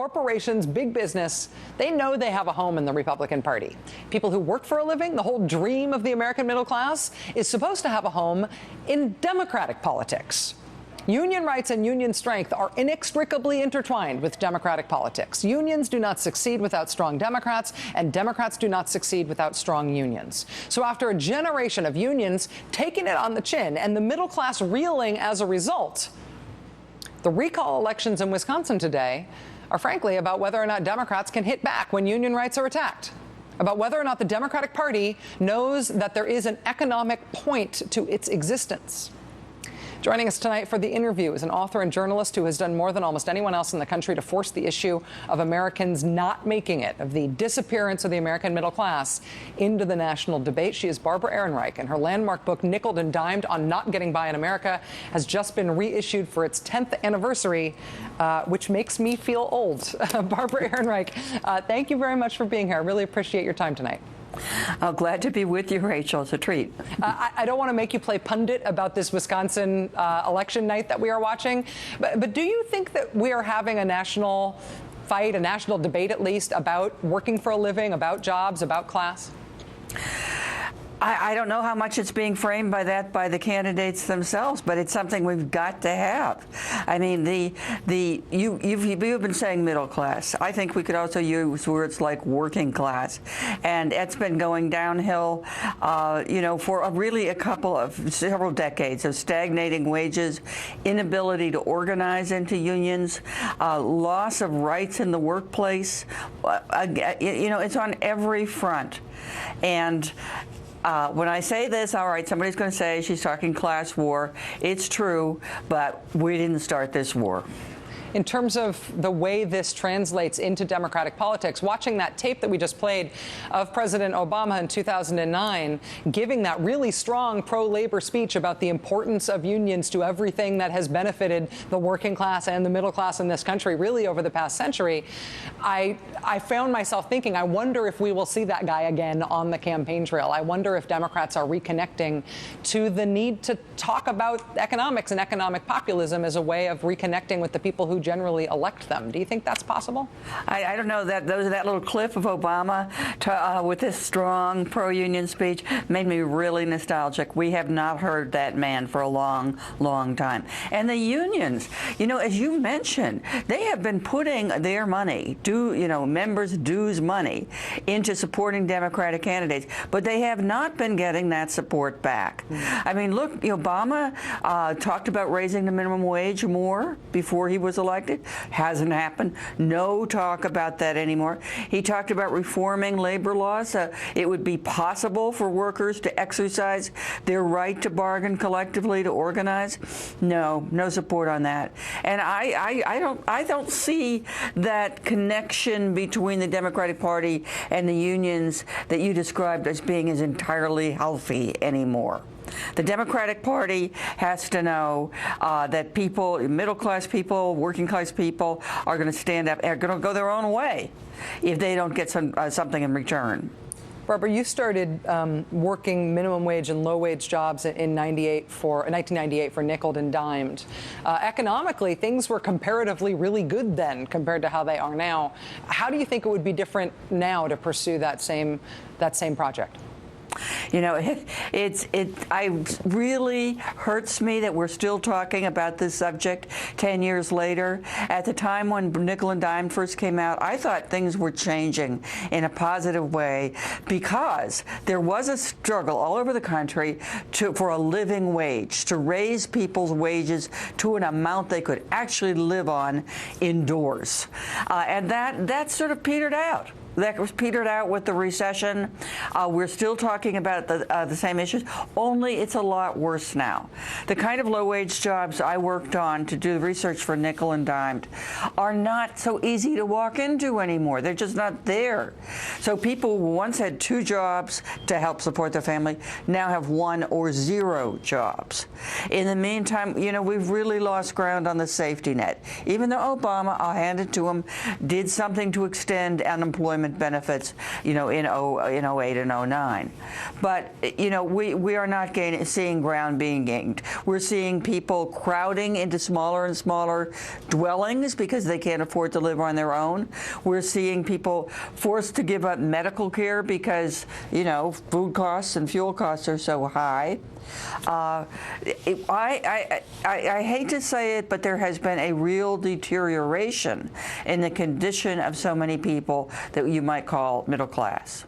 corporations, big business, they know they have a home in the Republican Party. People who work for a living, the whole dream of the American middle class, is supposed to have a home in Democratic politics. Union rights and union strength are inextricably intertwined with Democratic politics. Unions do not succeed without strong Democrats, and Democrats do not succeed without strong unions. So after a generation of unions taking it on the chin and the middle class reeling as a result, the recall elections in Wisconsin today are frankly about whether or not Democrats can hit back when union rights are attacked, about whether or not the Democratic Party knows that there is an economic point to its existence. Joining us tonight for the interview is an author and journalist who has done more than almost anyone else in the country to force the issue of Americans not making it, of the disappearance of the American middle class, into the national debate. She is Barbara Ehrenreich, and her landmark book, Nickeled and Dimed on Not Getting By in America, has just been reissued for its 10th anniversary, which makes me feel old. Barbara Ehrenreich, thank you very much for being here. I really appreciate your time tonight. I'm glad to be with you, Rachel. It's a treat. I don't want to make you play pundit about this Wisconsin election night that we are watching, but do you think that we are having a national fight, a national debate at least, about working for a living, about jobs, about class? I don't know how much it's being framed by the candidates themselves, but it's something we've got to have. I mean, you've been saying middle class. I think we could also use words like working class, and it's been going downhill, for really several decades of stagnating wages, inability to organize into unions, loss of rights in the workplace. It's on every front, and when I say this, all right, somebody's going to say she's talking class war. It's true, but we didn't start this war. In terms of the way this translates into Democratic politics, watching that tape that we just played of President Obama in 2009, giving that really strong pro-labor speech about the importance of unions to everything that has benefited the working class and the middle class in this country really over the past century, I found myself thinking, I wonder if we will see that guy again on the campaign trail. I wonder if Democrats are reconnecting to the need to talk about economics and economic populism as a way of reconnecting with the people who generally elect them. Do you think that's possible? I don't know. That little clip of Obama with this strong pro-union speech made me really nostalgic. We have not heard that man for a long, long time. And the unions, as you mentioned, they have been putting their money, members' dues money, into supporting Democratic candidates, but they have not been getting that support back. I mean, look, Obama talked about raising the minimum wage more before he was elected. Hasn't happened. No talk about that anymore. He talked about reforming labor laws. It would be possible for workers to exercise their right to bargain collectively, to organize. No support on that. And I don't see that connection between the Democratic Party and the unions that you described as being as entirely healthy anymore. The Democratic Party has to know that people, middle-class people, working-class people, are going to stand up, are going to go their own way if they don't get something in return. Barbara, you started working minimum wage and low-wage jobs in 1998 for Nickeled and Dimed. Economically, things were comparatively really good then compared to how they are now. How do you think it would be different now to pursue that same project? It really hurts me that we're still talking about this subject 10 years later. At the time when Nickel and Dime first came out, I thought things were changing in a positive way because there was a struggle all over the country for a living wage, to raise people's wages to an amount they could actually live on indoors. And that sort of petered out. That was petered out with the recession. We're still talking about the same issues, only it's a lot worse now. The kind of low-wage jobs I worked on to do the research for Nickel and Dimed are not so easy to walk into anymore. They're just not there. So people who once had 2 jobs to help support their family now have 1 or 0 jobs. In the meantime, we've really lost ground on the safety net. Even though Obama, I'll hand it to him, did something to extend unemployment unemployment benefits, in 08 and 09. But, we are not seeing ground being gained. We're seeing people crowding into smaller and smaller dwellings because they can't afford to live on their own. We're seeing people forced to give up medical care because, food costs and fuel costs are so high. I hate to say it, but there has been a real deterioration in the condition of so many people that you might call middle class.